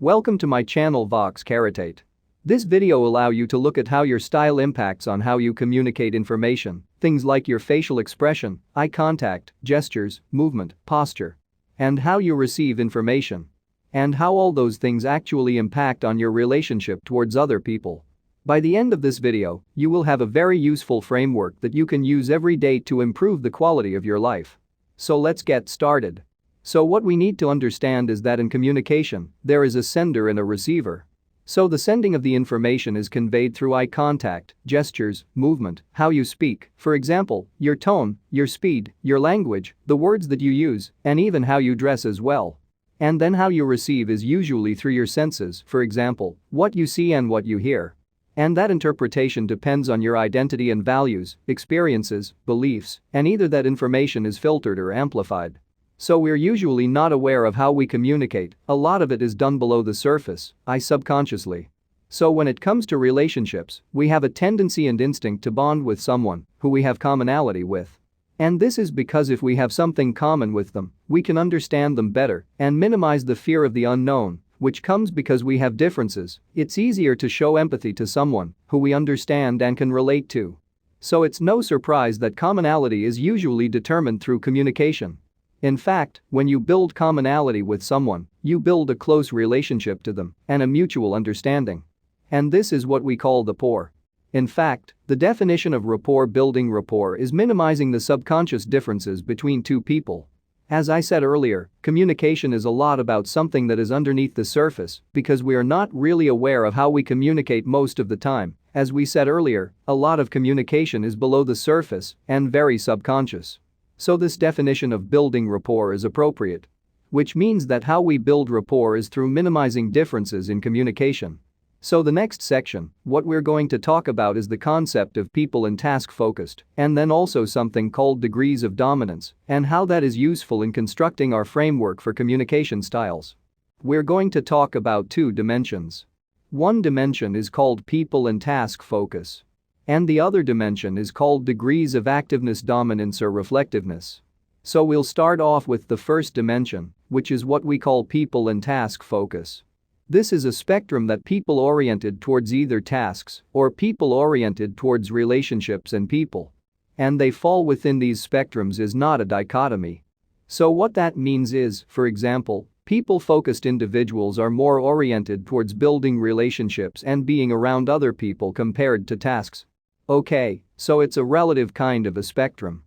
Welcome to my channel Vox Caritate. This video allow you to look at how your style impacts on how you communicate information, things like your facial expression, eye contact, gestures, movement, posture, and how you receive information, and how all those things actually impact on your relationship towards other people. By the end of this video, you will have a very useful framework that you can use every day to improve the quality of your life. So let's get started. So what we need to understand is that in communication, there is a sender and a receiver. So the sending of the information is conveyed through eye contact, gestures, movement, how you speak, for example, your tone, your speed, your language, the words that you use, and even how you dress as well. And then how you receive is usually through your senses, for example, what you see and what you hear. And that interpretation depends on your identity and values, experiences, beliefs, and either that information is filtered or amplified. So we're usually not aware of how we communicate, a lot of it is done below the surface, subconsciously. So when it comes to relationships, we have a tendency and instinct to bond with someone who we have commonality with. And this is because if we have something common with them, we can understand them better and minimize the fear of the unknown, which comes because we have differences. It's easier to show empathy to someone who we understand and can relate to. So it's no surprise that commonality is usually determined through communication. In fact, when you build commonality with someone, you build a close relationship to them and a mutual understanding. And this is what we call the rapport. In fact, the definition of rapport building rapport is minimizing the subconscious differences between two people. As I said earlier, communication is a lot about something that is underneath the surface because we are not really aware of how we communicate most of the time. As we said earlier, a lot of communication is below the surface and very subconscious. So this definition of building rapport is appropriate. Which means that how we build rapport is through minimizing differences in communication. So the next section, what we're going to talk about is the concept of people and task focused, and then also something called degrees of dominance, and how that is useful in constructing our framework for communication styles. We're going to talk about two dimensions. One dimension is called people and task focus. And the other dimension is called degrees of activeness, dominance or reflectiveness. So we'll start off with the first dimension, which is what we call people and task focus. This is a spectrum that people oriented towards either tasks or people oriented towards relationships and people. And they fall within these spectrums is not a dichotomy. So what that means is, for example, people-focused individuals are more oriented towards building relationships and being around other people compared to tasks. Okay, so it's a relative kind of a spectrum.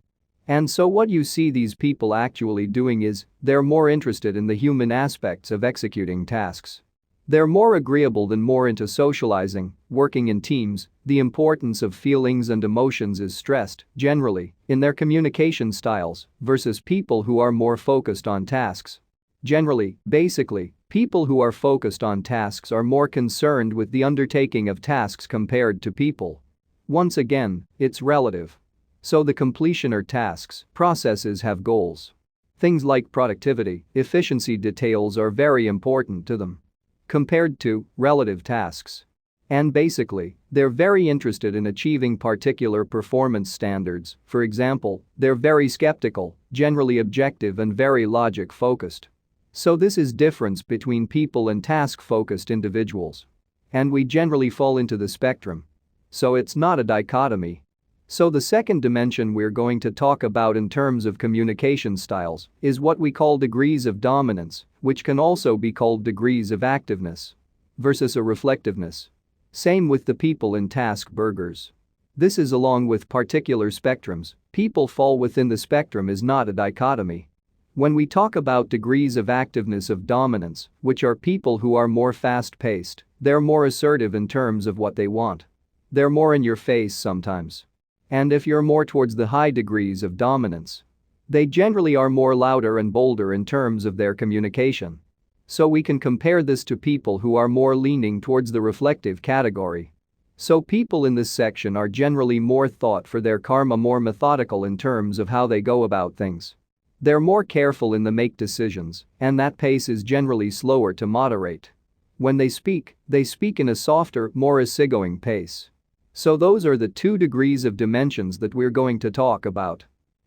And so what you see these people actually doing is, they're more interested in the human aspects of executing tasks. They're more agreeable than more into socializing, working in teams. The importance of feelings and emotions is stressed, generally, in their communication styles, versus people who are more focused on tasks. Generally, basically, people who are focused on tasks are more concerned with the undertaking of tasks compared to people. Once again, it's relative. So the completion or tasks, processes have goals. Things like productivity, efficiency details are very important to them. Compared to relative tasks. And basically, they're very interested in achieving particular performance standards. For example, they're very skeptical, generally objective and very logic-focused. So this is difference between people and task-focused individuals. And we generally fall into the spectrum. So it's not a dichotomy. So the second dimension we're going to talk about in terms of communication styles is what we call degrees of dominance, which can also be called degrees of activeness versus a reflectiveness. Same with the people and task burgers. This is along with particular spectrums, people fall within the spectrum is not a dichotomy. When we talk about degrees of activeness of dominance, which are people who are more fast-paced, they're more assertive in terms of what they want. They're more in your face sometimes. And if you're more towards the high degrees of dominance, they generally are more louder and bolder in terms of their communication. So we can compare this to people who are more leaning towards the reflective category. So people in this section are generally more thought for their karma, more methodical in terms of how they go about things. They're more careful in the make decisions, and that pace is generally slower to moderate. When they speak in a softer, more easygoing pace. So those are the two degrees of dimensions that we're going to talk about.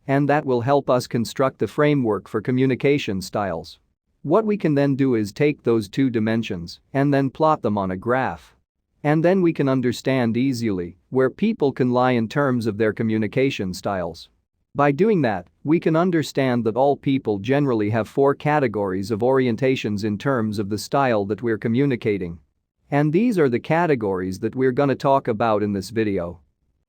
And that will help us construct the framework for communication styles. What we can then do is take those two dimensions and then plot them on a graph. And then we can understand easily where people can lie in terms of their communication styles. By doing that, we can understand that all people generally have 4 categories of orientations in terms of the style that we're communicating. And these are the categories that we're gonna talk about in this video.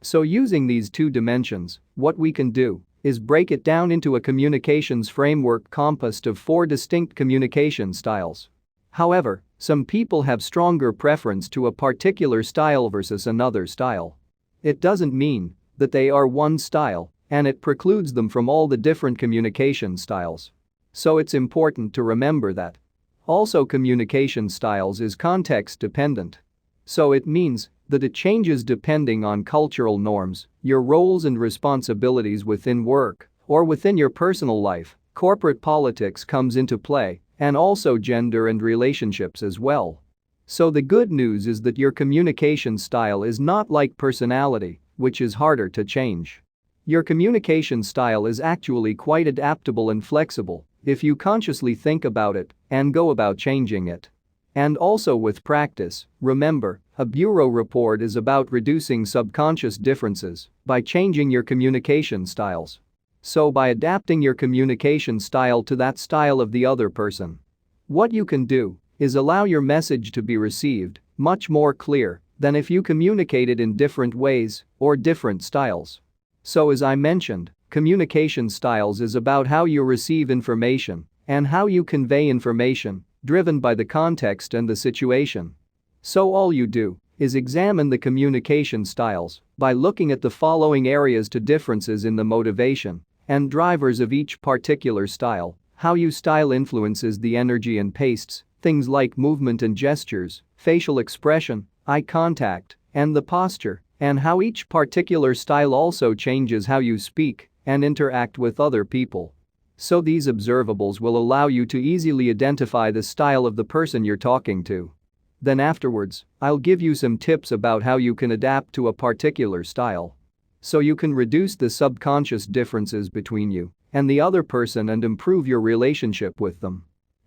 So using these 2 dimensions, what we can do is break it down into a communications framework composed of 4 distinct communication styles. However, some people have stronger preference to a particular style versus another style. It doesn't mean that they are one style, and it precludes them from all the different communication styles. So it's important to remember that. Also, communication styles is context dependent. So it means that it changes depending on cultural norms, your roles and responsibilities within work or within your personal life. Corporate politics comes into play, and also gender and relationships as well. So the good news is that your communication style is not like personality, which is harder to change. Your communication style is actually quite adaptable and flexible if you consciously think about it and go about changing it. And also with practice, remember, a bureau report is about reducing subconscious differences by changing your communication styles. So by adapting your communication style to that style of the other person, what you can do is allow your message to be received much more clear than if you communicated in different ways or different styles. So as I mentioned, communication styles is about how you receive information and how you convey information, driven by the context and the situation. So all you do is examine the communication styles by looking at the following areas to differences in the motivation and drivers of each particular style, how your style influences the energy and pastes, things like movement and gestures, facial expression, eye contact, and the posture, and how each particular style also changes how you speak and interact with other people. So these observables will allow you to easily identify the style of the person you're talking to. Then afterwards, I'll give you some tips about how you can adapt to a particular style. So you can reduce the subconscious differences between you and the other person and improve your relationship with them.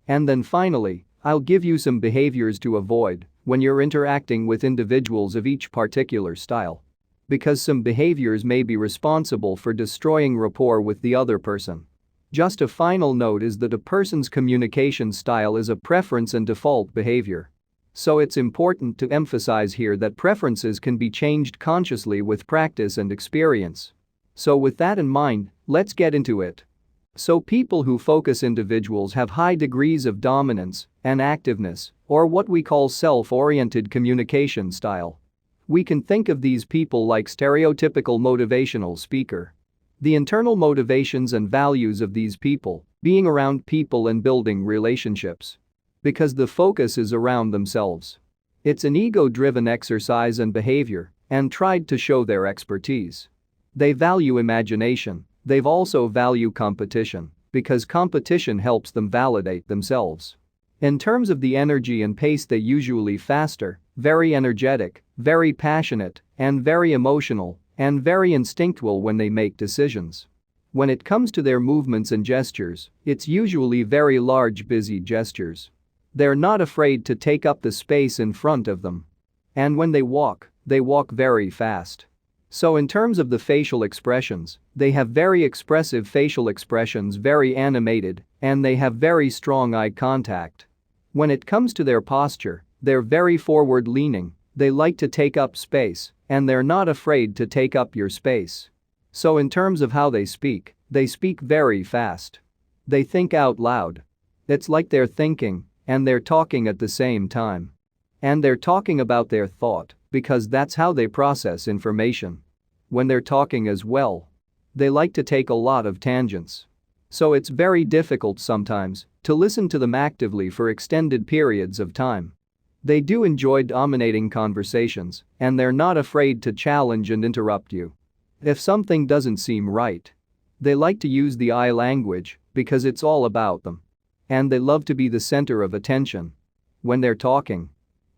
And then finally, I'll give you some behaviors to avoid when you're interacting with individuals of each particular style. Because some behaviors may be responsible for destroying rapport with the other person. Just a final note is that a person's communication style is a preference and default behavior. So it's important to emphasize here that preferences can be changed consciously with practice and experience. So with that in mind, let's get into it. So people who focus individuals have high degrees of dominance and activeness, or what we call self-oriented communication style. We can think of these people like stereotypical motivational speaker. The internal motivations and values of these people, being around people and building relationships. Because the focus is around themselves. It's an ego-driven exercise and behavior, and tried to show their expertise. They value imagination, they also value competition, because competition helps them validate themselves. In terms of the energy and pace, they usually faster, very energetic, very passionate, and very emotional, and very instinctual when they make decisions. When it comes to their movements and gestures, it's usually very large, busy gestures. They're not afraid to take up the space in front of them. And when they walk very fast. So in terms of the facial expressions, they have very expressive facial expressions, very animated, and they have very strong eye contact. When it comes to their posture, they're very forward-leaning, they like to take up space, and they're not afraid to take up your space. So in terms of how they speak very fast. They think out loud. It's like they're thinking and they're talking at the same time. And they're talking about their thought, because that's how they process information. When they're talking as well, they like to take a lot of tangents. So it's very difficult sometimes to listen to them actively for extended periods of time. They do enjoy dominating conversations, and they're not afraid to challenge and interrupt you. If something doesn't seem right, they like to use the eye language because it's all about them. And they love to be the center of attention. When they're talking,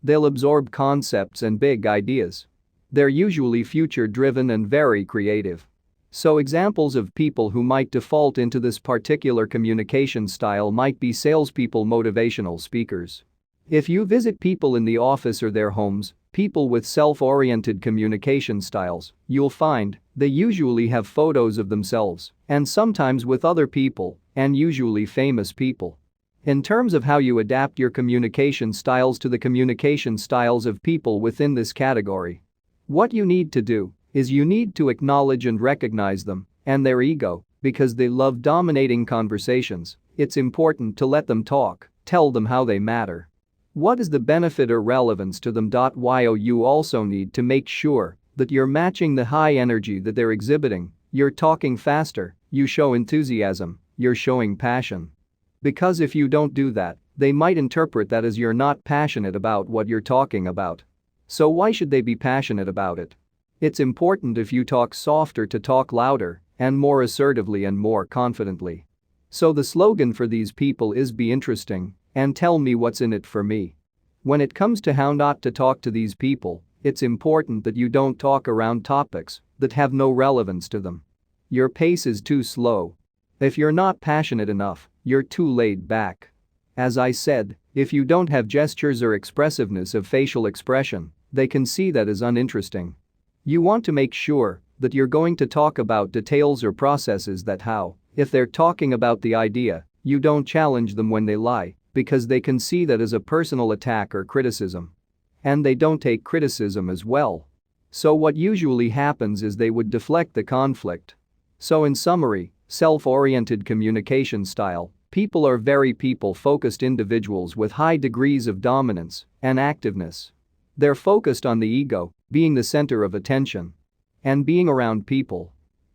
they'll absorb concepts and big ideas. They're usually future-driven and very creative. So examples of people who might default into this particular communication style might be salespeople, motivational speakers. If you visit people in the office or their homes, people with self-oriented communication styles, you'll find they usually have photos of themselves, and sometimes with other people, and usually famous people. In terms of how you adapt your communication styles to the communication styles of people within this category, what you need to do is you need to acknowledge and recognize them and their ego, because they love dominating conversations. It's important to let them talk, tell them how they matter. What is the benefit or relevance to them? You also need to make sure that you're matching the high energy that they're exhibiting. You're talking faster, you show enthusiasm, you're showing passion. Because if you don't do that, they might interpret that as you're not passionate about what you're talking about. So why should they be passionate about it? It's important if you talk softer to talk louder and more assertively and more confidently. So the slogan for these people is be interesting and tell me what's in it for me. When it comes to how not to talk to these people, it's important that you don't talk around topics that have no relevance to them. Your pace is too slow. If you're not passionate enough, you're too laid back. As I said, if you don't have gestures or expressiveness of facial expression, they can see that as uninteresting. You want to make sure that you're going to talk about details or processes that how, if they're talking about the idea, you don't challenge them when they lie, because they can see that as a personal attack or criticism. And they don't take criticism as well. So what usually happens is they would deflect the conflict. So in summary, self-oriented communication style, people are very people-focused individuals with high degrees of dominance and activeness. They're focused on the ego, being the center of attention, and being around people.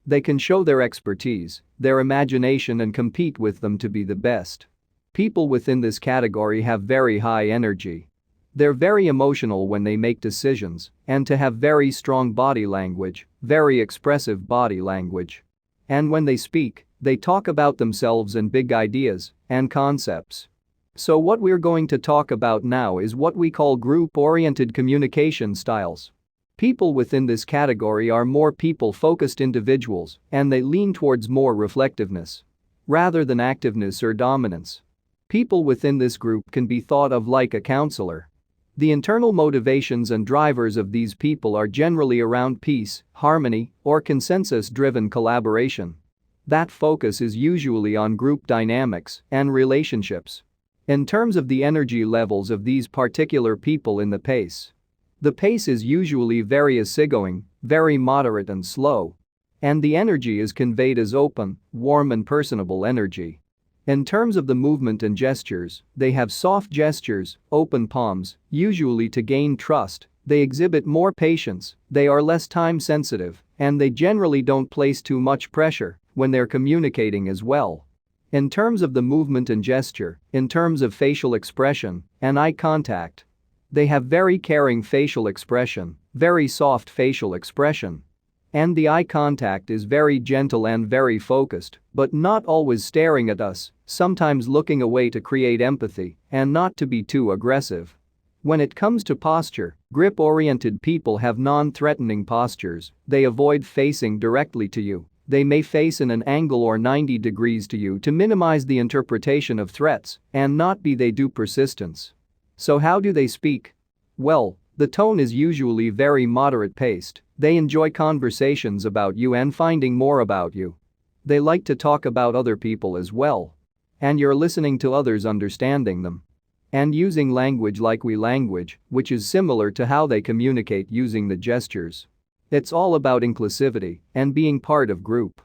They can show their expertise, their imagination, and compete with them to be the best. People within this category have very high energy. They're very emotional when they make decisions, and to have very strong body language, very expressive body language. And when they speak, they talk about themselves and big ideas and concepts. So what we're going to talk about now is what we call group-oriented communication styles. People within this category are more people-focused individuals, and they lean towards more reflectiveness rather than activeness or dominance. People within this group can be thought of like a counselor. The internal motivations and drivers of these people are generally around peace, harmony, or consensus-driven collaboration. That focus is usually on group dynamics and relationships. In terms of the energy levels of these particular people in the pace is usually very easygoing, very moderate and slow. And the energy is conveyed as open, warm and personable energy. In terms of the movement and gestures, they have soft gestures, open palms, usually to gain trust. They exhibit more patience, they are less time sensitive, and they generally don't place too much pressure when they're communicating as well. In terms of the movement and gesture, in terms of facial expression and eye contact, they have very caring facial expression, very soft facial expression. And the eye contact is very gentle and very focused, but not always staring at us, sometimes looking away to create empathy and not to be too aggressive. When it comes to posture, grip-oriented people have non-threatening postures. They avoid facing directly to you. They may face in an angle or 90 degrees to you to minimize the interpretation of threats and not be they do persistence. So how do they speak? Well, the tone is usually very moderate paced. They enjoy conversations about you and finding more about you. They like to talk about other people as well. And you're listening to others, understanding them. And using language like we language, which is similar to how they communicate using the gestures. It's all about inclusivity and being part of group.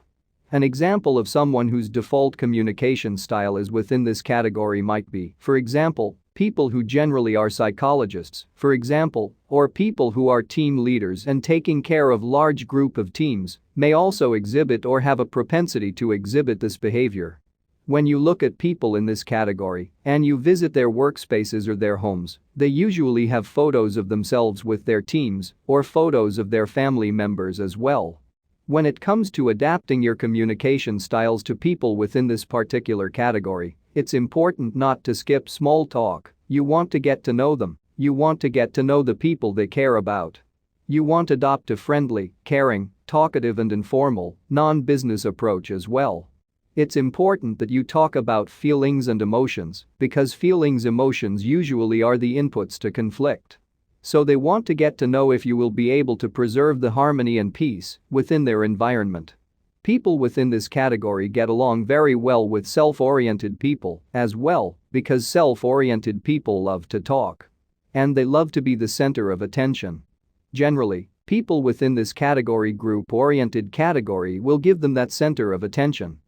An example of someone whose default communication style is within this category might be, for example, people who generally are psychologists, for example, or people who are team leaders and taking care of large group of teams may also exhibit or have a propensity to exhibit this behavior. When you look at people in this category and you visit their workspaces or their homes, they usually have photos of themselves with their teams or photos of their family members as well. When it comes to adapting your communication styles to people within this particular category, it's important not to skip small talk. You want to get to know them. You want to get to know the people they care about. You want to adopt a friendly, caring, talkative and informal, non-business approach as well. It's important that you talk about feelings and emotions because emotions usually are the inputs to conflict. So they want to get to know if you will be able to preserve the harmony and peace within their environment. People within this category get along very well with self-oriented people as well because self-oriented people love to talk. And they love to be the center of attention. Generally, people within this category group-oriented category will give them that center of attention.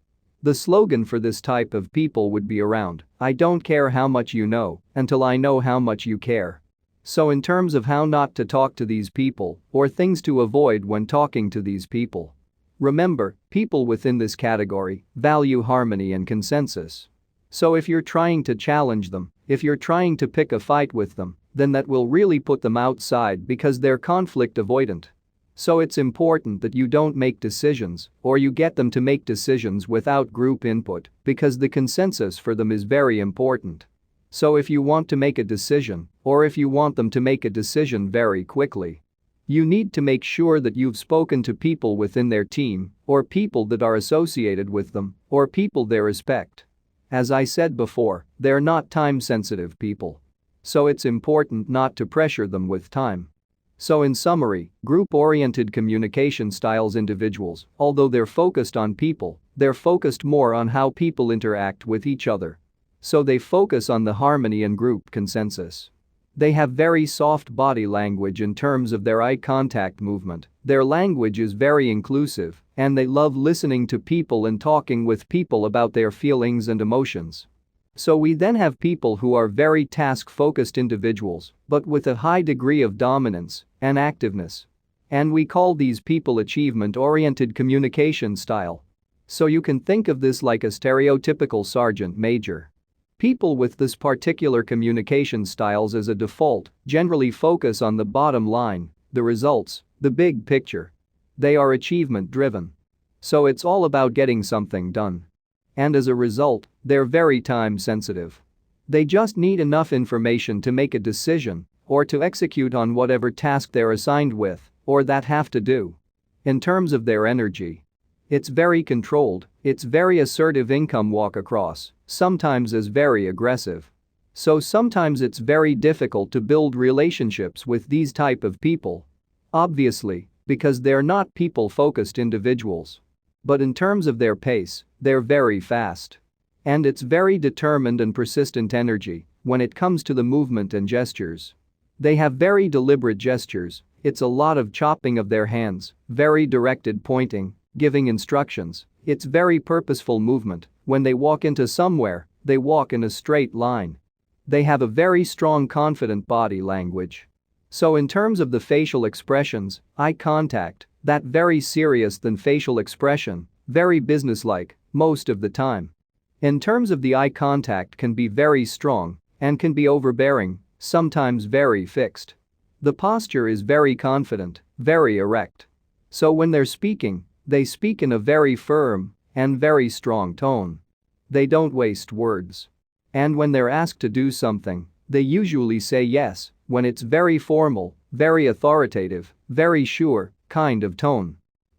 The slogan for this type of people would be around, "I don't care how much you know until I know how much you care." So in terms of how not to talk to these people or things to avoid when talking to these people. Remember, people within this category value harmony and consensus. So if you're trying to challenge them, if you're trying to pick a fight with them, then that will really put them outside because they're conflict avoidant. So it's important that you don't make decisions or you get them to make decisions without group input because the consensus for them is very important. So if you want to make a decision or if you want them to make a decision very quickly, you need to make sure that you've spoken to people within their team or people that are associated with them or people they respect. As I said before, they're not time-sensitive people. So it's important not to pressure them with time. So in summary, group-oriented communication styles individuals, although they're focused on people, they're focused more on how people interact with each other. So they focus on the harmony and group consensus. They have very soft body language in terms of their eye contact movement, their language is very inclusive, and they love listening to people and talking with people about their feelings and emotions. So we then have people who are very task-focused individuals, but with a high degree of dominance and activeness. And we call these people achievement-oriented communication style. So you can think of this like a stereotypical sergeant major. People with this particular communication styles as a default generally focus on the bottom line, the results, the big picture. They are achievement-driven. So it's all about getting something done. And as a result, they're very time-sensitive. They just need enough information to make a decision or to execute on whatever task they're assigned with or that have to do. In terms of their energy, it's very controlled, it's very assertive income walk across, sometimes as very aggressive. So sometimes it's very difficult to build relationships with these type of people. Obviously, because they're not people-focused individuals. But in terms of their pace, they're very fast. And it's very determined and persistent energy when it comes to the movement and gestures. They have very deliberate gestures, it's a lot of chopping of their hands, very directed pointing, giving instructions, it's very purposeful movement, when they walk into somewhere, they walk in a straight line. They have a very strong confident body language. So in terms of the facial expressions, eye contact, that very serious than facial expression, very businesslike, most of the time. In terms of the eye contact can be very strong and can be overbearing, sometimes very fixed. The posture is very confident, very erect. So when they're speaking, they speak in a very firm and very strong tone. They don't waste words. And when they're asked to do something, they usually say yes, when it's very formal, very authoritative, very sure kind of tone.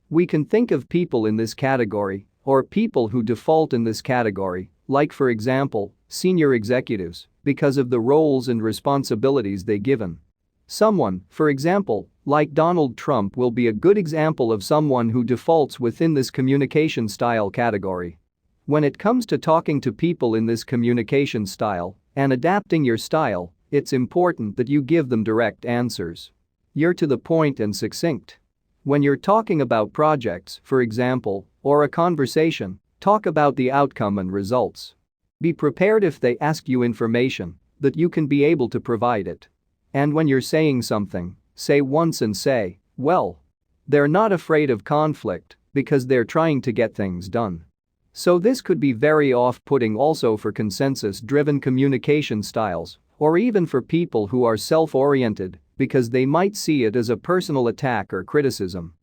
We can think of people in this category, or people who default in this category, like for example, senior executives, because of the roles and responsibilities they given. Someone, for example, like Donald Trump will be a good example of someone who defaults within this communication style category. When it comes to talking to people in this communication style and adapting your style, it's important that you give them direct answers. You're to the point and succinct. When you're talking about projects, for example, or a conversation, talk about the outcome and results. Be prepared if they ask you information, that you can be able to provide it. And when you're saying something, say once and say, well. They're not afraid of conflict because they're trying to get things done. So this could be very off-putting also for consensus-driven communication styles, or even for people who are self-oriented, because they might see it as a personal attack or criticism.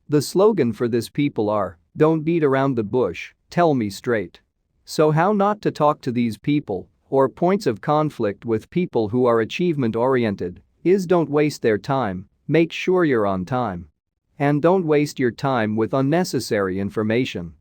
The slogan for this people are, don't beat around the bush, tell me straight. So how not to talk to these people, or points of conflict with people who are achievement-oriented, is don't waste their time, make sure you're on time. And don't waste your time with unnecessary information.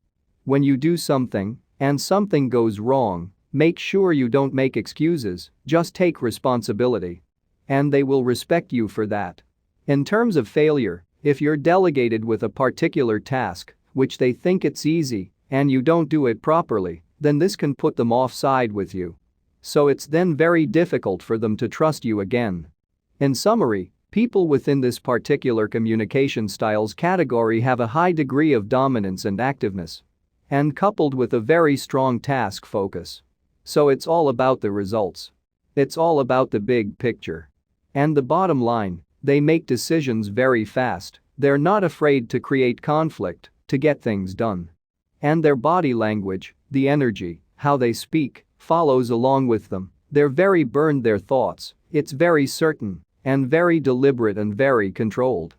When you do something and something goes wrong, make sure you don't make excuses, just take responsibility. And they will respect you for that. In terms of failure, if you're delegated with a particular task, which they think it's easy, and you don't do it properly, then this can put them offside with you. So it's then very difficult for them to trust you again. In summary, people within this particular communication styles category have a high degree of dominance and activeness. And coupled with a very strong task focus. So it's all about the results. It's all about the big picture. And the bottom line, they make decisions very fast, they're not afraid to create conflict, to get things done. And their body language, the energy, how they speak, follows along with them. They're very burned their thoughts, it's very certain, and very deliberate and very controlled.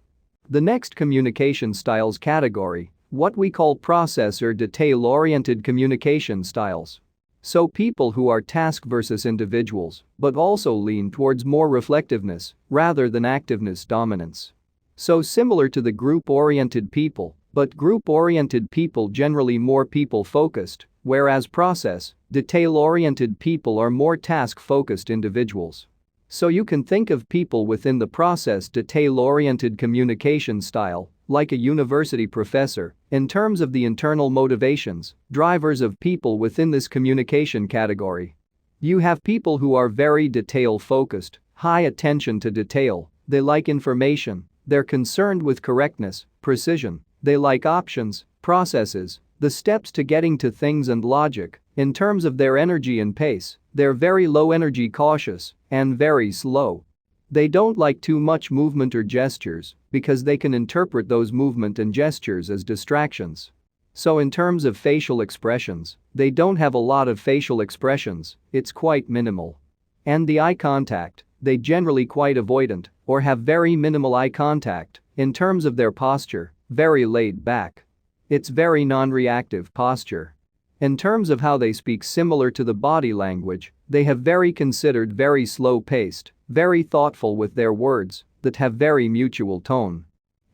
The next communication styles category, what we call process or detail-oriented communication styles. So people who are task versus individuals, but also lean towards more reflectiveness rather than activeness dominance. So similar to the group-oriented people, but group-oriented people generally more people-focused, whereas process, detail-oriented people are more task-focused individuals. So you can think of people within the process detail-oriented communication style, like a university professor, in terms of the internal motivations, drivers of people within this communication category. You have people who are very detail-focused, high attention to detail, they like information, they're concerned with correctness, precision, they like options, processes, the steps to getting to things and logic. In terms of their energy and pace, they're very low energy cautious and very slow. They don't like too much movement or gestures because they can interpret those movement and gestures as distractions. So in terms of facial expressions, they don't have a lot of facial expressions, it's quite minimal. And the eye contact, they generally quite avoidant or have very minimal eye contact. In terms of their posture, very laid back. It's very non-reactive posture. In terms of how they speak, similar to the body language, they have very considered, very slow-paced, very thoughtful with their words that have very mutual tone.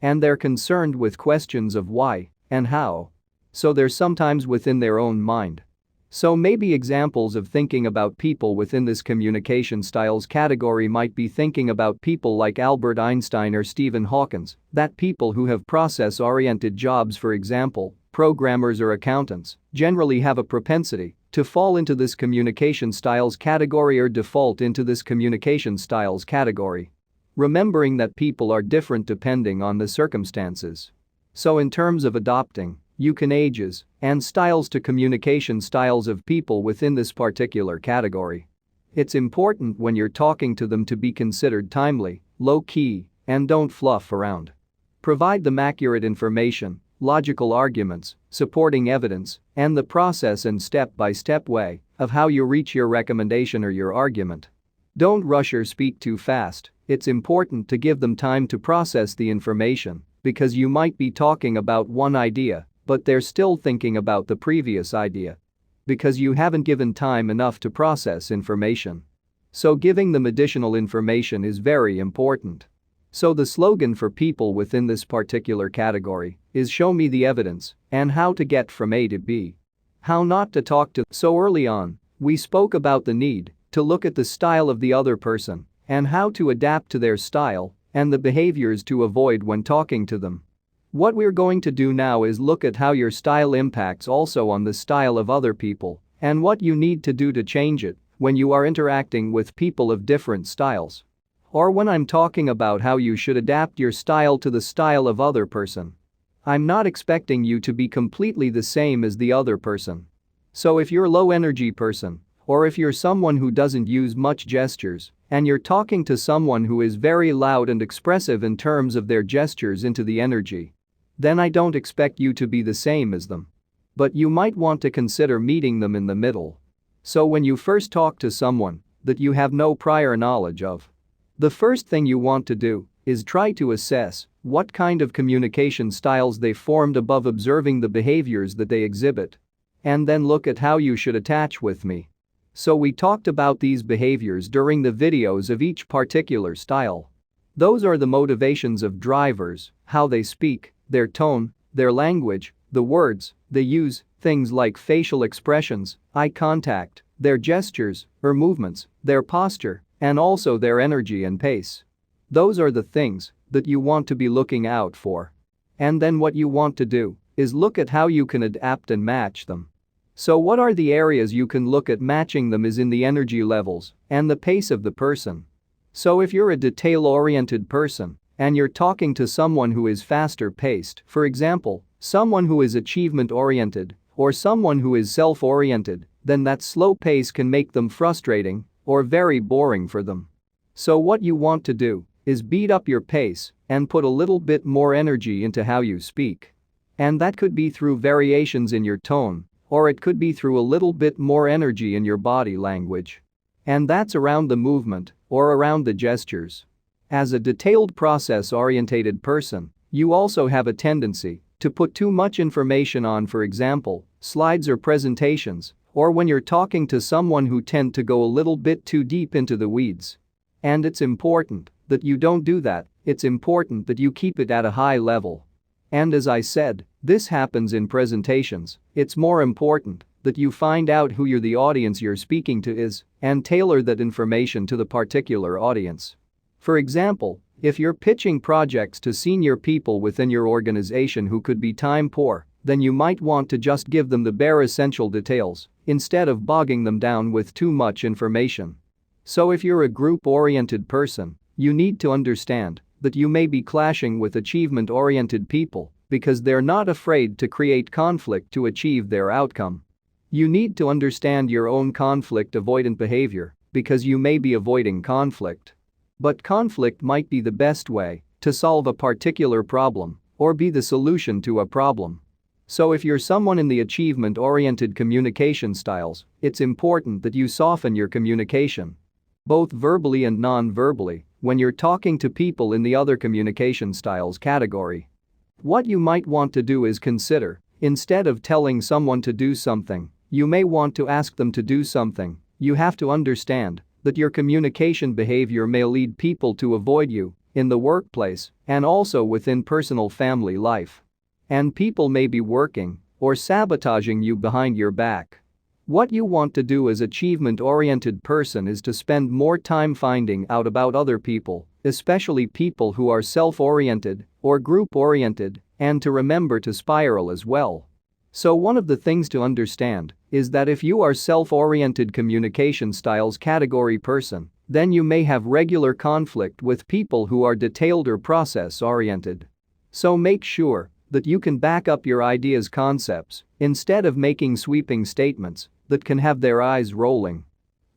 And they're concerned with questions of why and how. So they're sometimes within their own mind. So maybe examples of thinking about people within this communication styles category might be thinking about people like Albert Einstein or Stephen Hawking, that people who have process-oriented jobs, for example, programmers or accountants, generally have a propensity to fall into this communication styles category or default into this communication styles category. Remembering that people are different depending on the circumstances. So in terms of adopting, you can ages and styles to communication styles of people within this particular category. It's important when you're talking to them to be considered timely, low-key, and don't fluff around. Provide them accurate information, logical arguments, supporting evidence, and the process and step-by-step way of how you reach your recommendation or your argument. Don't rush or speak too fast, it's important to give them time to process the information because you might be talking about one idea, but they're still thinking about the previous idea. Because you haven't given time enough to process information. So giving them additional information is very important. So the slogan for people within this particular category is show me the evidence and how to get from A to B. How not to talk to. So early on, we spoke about the need to look at the style of the other person and how to adapt to their style and the behaviors to avoid when talking to them. What we're going to do now is look at how your style impacts also on the style of other people and what you need to do to change it when you are interacting with people of different styles. Or when I'm talking about how you should adapt your style to the style of other person. I'm not expecting you to be completely the same as the other person. So if you're a low energy person, or if you're someone who doesn't use much gestures, and you're talking to someone who is very loud and expressive in terms of their gestures into the energy, then I don't expect you to be the same as them. But you might want to consider meeting them in the middle. So when you first talk to someone that you have no prior knowledge of, the first thing you want to do is try to assess what kind of communication styles they formed above observing the behaviors that they exhibit. And then look at how you should attach with me. So we talked about these behaviors during the videos of each particular style. Those are the motivations of drivers how they speak, their tone, their language, the words they use, things like facial expressions, eye contact, their gestures or movements, their posture, and also their energy and pace. Those are the things that you want to be looking out for. And then what you want to do is look at how you can adapt and match them. So what are the areas you can look at matching them is in the energy levels and the pace of the person. So if you're a detail-oriented person and you're talking to someone who is faster paced, for example, someone who is achievement-oriented or someone who is self-oriented, then that slow pace can make them frustrating or very boring for them. So what you want to do is beat up your pace and put a little bit more energy into how you speak. And that could be through variations in your tone, or it could be through a little bit more energy in your body language. And that's around the movement or around the gestures. As a detailed process-orientated person, you also have a tendency to put too much information on, for example, slides or presentations, or when you're talking to someone who tend to go a little bit too deep into the weeds. And it's important that you don't do that, it's important that you keep it at a high level. And as I said, this happens in presentations. It's more important that you find out who the audience you're speaking to is and tailor that information to the particular audience. For example, if you're pitching projects to senior people within your organization who could be time poor, then you might want to just give them the bare essential details instead of bogging them down with too much information. So if you're a group-oriented person, you need to understand that you may be clashing with achievement-oriented people because they're not afraid to create conflict to achieve their outcome. You need to understand your own conflict-avoidant behavior because you may be avoiding conflict. But conflict might be the best way to solve a particular problem or be the solution to a problem. So if you're someone in the achievement-oriented communication styles, it's important that you soften your communication, both verbally and non-verbally, when you're talking to people in the other communication styles category. What you might want to do is consider, instead of telling someone to do something, you may want to ask them to do something. You have to understand that your communication behavior may lead people to avoid you in the workplace and also within personal family life. And people may be working or sabotaging you behind your back. What you want to do as achievement-oriented person is to spend more time finding out about other people, especially people who are self-oriented or group-oriented, and to remember to spiral as well. So one of the things to understand is that if you are self-oriented communication styles category person, then you may have regular conflict with people who are detailed or process-oriented. So make sure that you can back up your ideas concepts instead of making sweeping statements that can have their eyes rolling.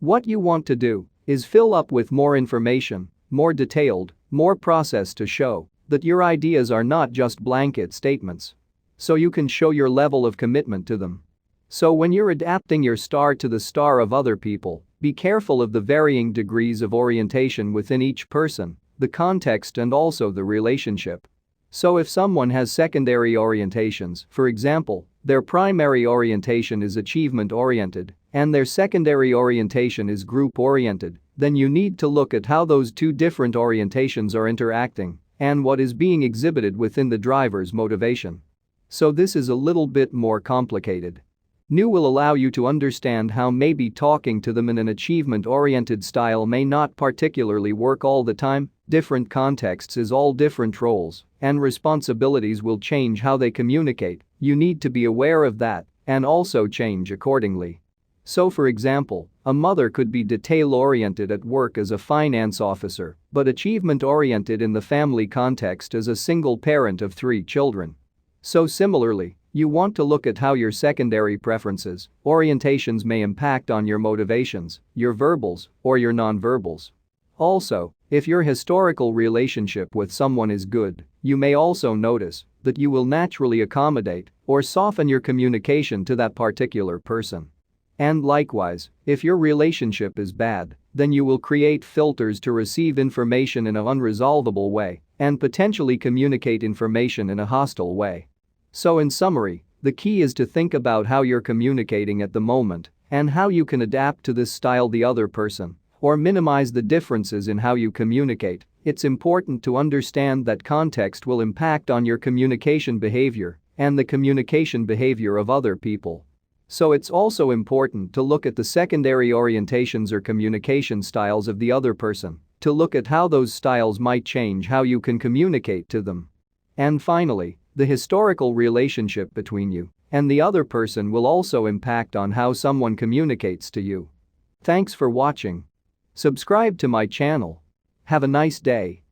What you want to do is fill up with more information, more detailed, more process to show that your ideas are not just blanket statements. So you can show your level of commitment to them. So when you're adapting your star to the star of other people, be careful of the varying degrees of orientation within each person, the context and also the relationship. So if someone has secondary orientations, for example, their primary orientation is achievement-oriented and their secondary orientation is group-oriented, then you need to look at how those two different orientations are interacting and what is being exhibited within the driver's motivation. So this is a little bit more complicated. New will allow you to understand how maybe talking to them in an achievement-oriented style may not particularly work all the time. Different contexts is all different roles, and responsibilities will change how they communicate. You need to be aware of that and also change accordingly. So for example, a mother could be detail-oriented at work as a finance officer, but achievement-oriented in the family context as a single parent of 3 children. So similarly, you want to look at how your secondary preferences, orientations may impact on your motivations, your verbals, or your nonverbals. Also, if your historical relationship with someone is good, you may also notice that you will naturally accommodate or soften your communication to that particular person. And likewise, if your relationship is bad, then you will create filters to receive information in an unresolvable way and potentially communicate information in a hostile way. So in summary, the key is to think about how you're communicating at the moment and how you can adapt to this style the other person or minimize the differences in how you communicate It's important to understand that context will impact on your communication behavior and the communication behavior of other people. So it's also important to look at the secondary orientations or communication styles of the other person, to look at how those styles might change how you can communicate to them. And finally, the historical relationship between you and the other person will also impact on how someone communicates to you. Thanks for watching. Subscribe to my channel. Have a nice day.